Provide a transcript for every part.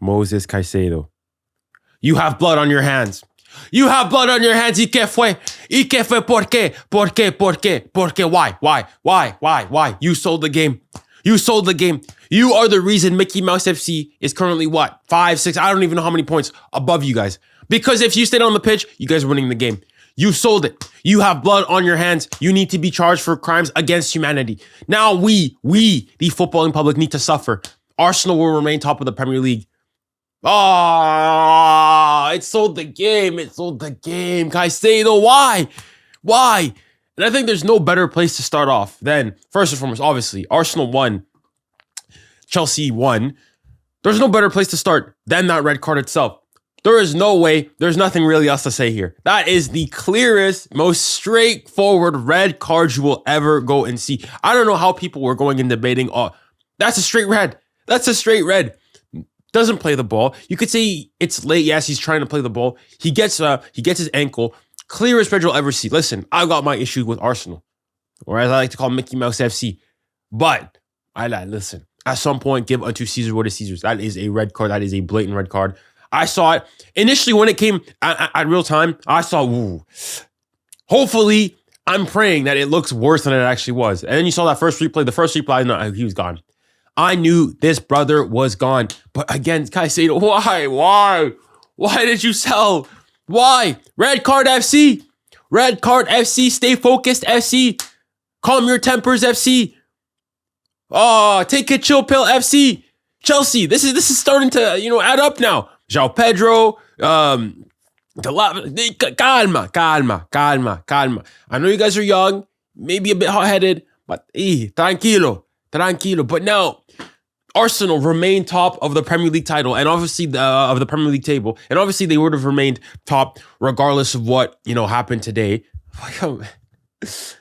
Moses Caicedo. You have blood on your hands. You have blood on your hands. ¿Y qué fue? ¿Y qué fue? ¿Por qué? ¿Por qué? ¿Por qué? ¿Por qué? Why? You sold the game. You sold the game. You are the reason Mickey Mouse FC is currently what? 5, 6, I don't even know how many points above you guys. Because if you stayed on the pitch, you guys are winning the game. You sold it. You have blood on your hands. You need to be charged for crimes against humanity. Now we, the footballing public, need to suffer. Arsenal will remain top of the Premier League. Oh, it sold the game. It sold the game. Caicedo, why? Why? And I think there's no better place to start off than, first and foremost, obviously, Arsenal won. Chelsea won. There's no better place to start than that red card itself. There is no way, there's nothing really else to say here. That is the clearest, most straightforward red card you will ever go and see. I don't know how people were going and debating, oh, that's a straight red. That's a straight red. Doesn't play the ball. You could say it's late. Yes, he's trying to play the ball. He gets his ankle. Clearest red you'll ever see. Listen, I got my issue with Arsenal, or as I like to call Mickey Mouse FC. But listen, at some point, give unto Caesar what is Caesar's. That is a red card. That is a blatant red card. I saw it initially when it came at real time. I saw, ooh. Hopefully, I'm praying that it looks worse than it actually was. And then you saw that first replay. The first replay, no, he was gone. I knew this brother was gone. But again, Caicedo, why did you sell? Why? Red card FC. Red card FC. Stay focused FC. Calm your tempers FC. Oh, take a chill pill FC. Chelsea, this is starting to, add up now. João Pedro, calma. I know you guys are young, maybe a bit hot-headed, but tranquilo. But now, Arsenal remain top of the Premier League title and obviously of the Premier League table. And obviously they would have remained top regardless of what, happened today. I just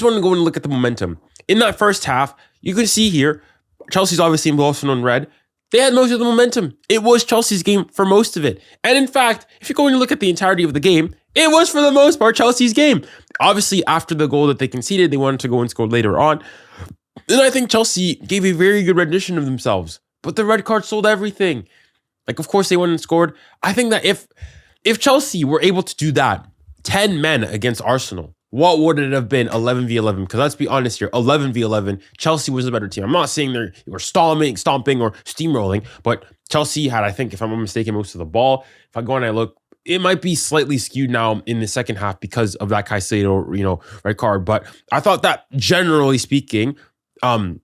want to go and look at the momentum. In that first half, you can see here, Chelsea's obviously embossed in red. They had most of the momentum. It was Chelsea's game for most of it. And in fact, if you're going to look at the entirety of the game, it was for the most part Chelsea's game. Obviously, after the goal that they conceded, they wanted to go and score later on. And I think Chelsea gave a very good rendition of themselves. But the red card sold everything. Of course, they went and scored. I think that if Chelsea were able to do that, 10 men against Arsenal, what would it have been 11v11? Because let's be honest here, 11v11, Chelsea was a better team. I'm not saying they were stomping or steamrolling, but Chelsea had, I think, if I'm not mistaken, most of the ball. If I go and I look, it might be slightly skewed now in the second half because of that Caicedo, red card. But I thought that generally speaking, in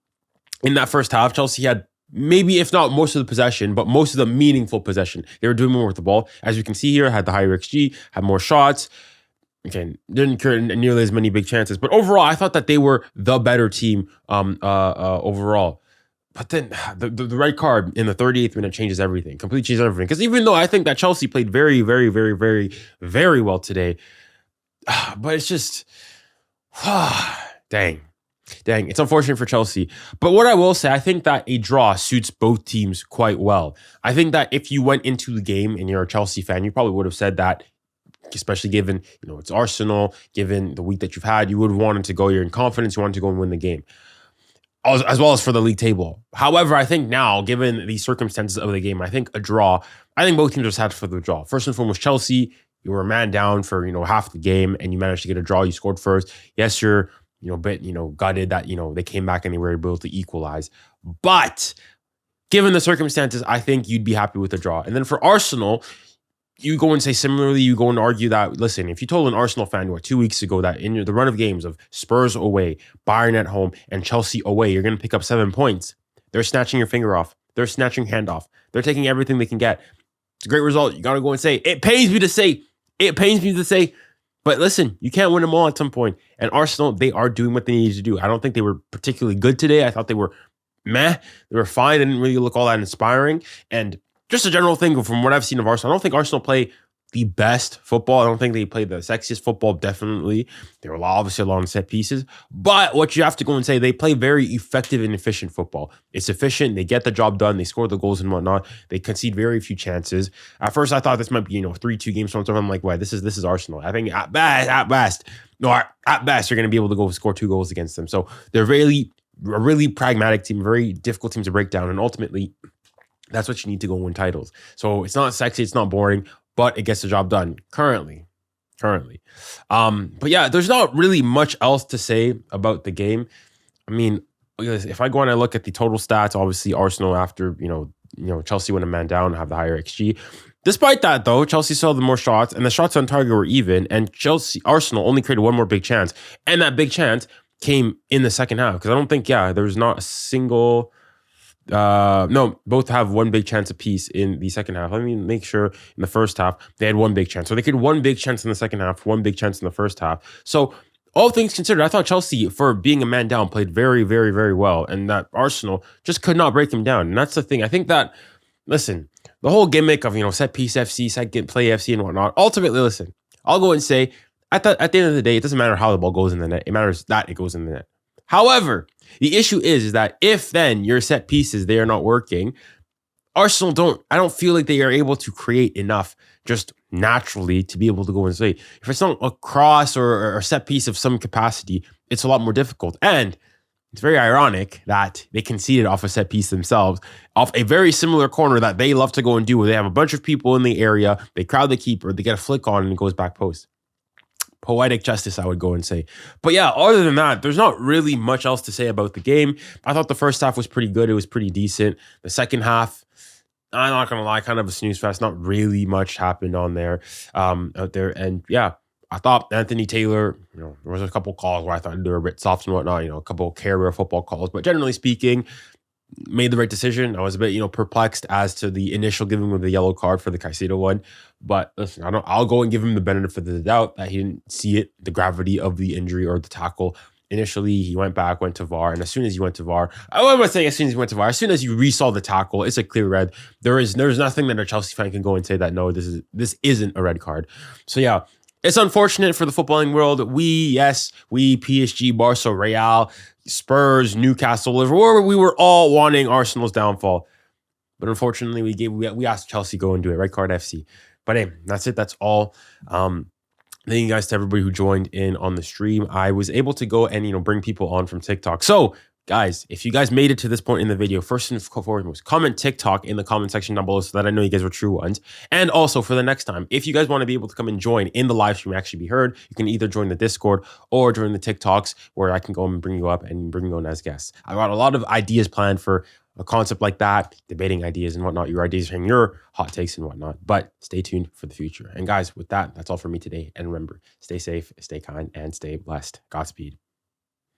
that first half, Chelsea had maybe, if not most of the possession, but most of the meaningful possession. They were doing more with the ball. As you can see here, had the higher XG, had more shots. Again, didn't create nearly as many big chances. But overall, I thought that they were the better team overall. But then the red card in the 38th minute changes everything. Completely changes everything. Because even though I think that Chelsea played very, very, very, very, very well today, but it's just, dang. It's unfortunate for Chelsea. But what I will say, I think that a draw suits both teams quite well. I think that if you went into the game and you're a Chelsea fan, you probably would have said that, especially given, it's Arsenal, given the week that you've had, you would have wanted to go, you're in confidence, you wanted to go and win the game, as well as for the league table. However, I think now, given the circumstances of the game, I think both teams just had for the draw. First and foremost, Chelsea, you were a man down for, half the game and you managed to get a draw, you scored first. Yes, you're, a bit, gutted that, they came back and they were able to equalize. But given the circumstances, I think you'd be happy with the draw. And then for Arsenal, you go and say similarly, you go and argue that, listen, if you told an Arsenal fan 2 weeks ago that in the run of games of Spurs away, Bayern at home, and Chelsea away, you're going to pick up 7 points, they're snatching your finger off. They're snatching hand off. They're taking everything they can get. It's a great result. You got to go and say, it pains me to say, but listen, you can't win them all at some point. And Arsenal, they are doing what they need to do. I don't think they were particularly good today. I thought they were meh. They were fine. They didn't really look all that inspiring. And just a general thing from what I've seen of Arsenal, I don't think Arsenal play the best football. I don't think they play the sexiest football, definitely. They were obviously a lot of set pieces. But what you have to go and say, they play very effective and efficient football. It's efficient. They get the job done. They score the goals and whatnot. They concede very few chances. At first, I thought this might be, 3-2 games from something. I'm like, well, this is Arsenal. I think at best, you're going to be able to go score 2 goals against them. So they're a really pragmatic team, very difficult team to break down. And ultimately, That's what you need to go win titles. So it's not sexy, it's not boring, but it gets the job done currently. But yeah, there's not really much else to say about the game. I mean, if I go and I look at the total stats, obviously Arsenal after Chelsea went a man down, have the higher XG. Despite that, though, Chelsea saw the more shots, and the shots on target were even. And Arsenal only created one more big chance, and that big chance came in the second half. Because I don't think, there was not a single. No, both have one big chance apiece in the second half. Let me make sure. In the first half, they had one big chance. So they created one big chance in the second half, one big chance in the first half. So all things considered, I thought Chelsea, for being a man down, played very, very, very well. And that Arsenal just could not break him down. And that's the thing. I think that, listen, the whole gimmick of, set piece FC, set play FC and whatnot, ultimately, listen, I'll go and say, at the end of the day, it doesn't matter how the ball goes in the net. It matters that it goes in the net. However, the issue is that if then your set pieces, they are not working, Arsenal I don't feel like they are able to create enough just naturally to be able to go and say, if it's not a cross or a set piece of some capacity, it's a lot more difficult. And it's very ironic that they conceded off a set piece themselves, off a very similar corner that they love to go and do, where they have a bunch of people in the area, they crowd the keeper, they get a flick on, and it goes back post. Poetic justice, I would go and say. But yeah, other than that, there's not really much else to say about the game. I thought the first half was pretty good. It was pretty decent. The second half, I'm not going to lie, kind of a snooze fest. Not really much happened on there, out there. And yeah, I thought Anthony Taylor, there was a couple calls where I thought they were a bit soft and whatnot, a couple of carrier football calls. But generally speaking, made the right decision. I was a bit, perplexed as to the initial giving of the yellow card for the Caicedo one. But listen, I'll go and give him the benefit of the doubt that he didn't see it, the gravity of the injury or the tackle. Initially, he went back, went to VAR, and as soon as he went to VAR, I'm not saying as soon as he went to VAR, as soon as you resaw the tackle, it's a clear red. There's nothing that a Chelsea fan can go and say that, no, this isn't a red card. So yeah, it's unfortunate for the footballing world. We PSG, Barca, Real, Spurs, Newcastle, Liverpool, we were all wanting Arsenal's downfall. But unfortunately, we asked Chelsea go and do it. Red card FC. But hey, that's it. That's all. Thank you guys to everybody who joined in on the stream. I was able to go and bring people on from TikTok. So guys, if you guys made it to this point in the video, first and foremost, comment TikTok in the comment section down below so that I know you guys were true ones. And also for the next time, if you guys want to be able to come and join in the live stream, actually be heard, you can either join the Discord or join the TikToks where I can go and bring you up and bring you on as guests. I got a lot of ideas planned for a concept like that, debating ideas and whatnot, your ideas and your hot takes and whatnot. But stay tuned for the future. And guys, with that, that's all for me today. And remember, stay safe, stay kind, and stay blessed. Godspeed.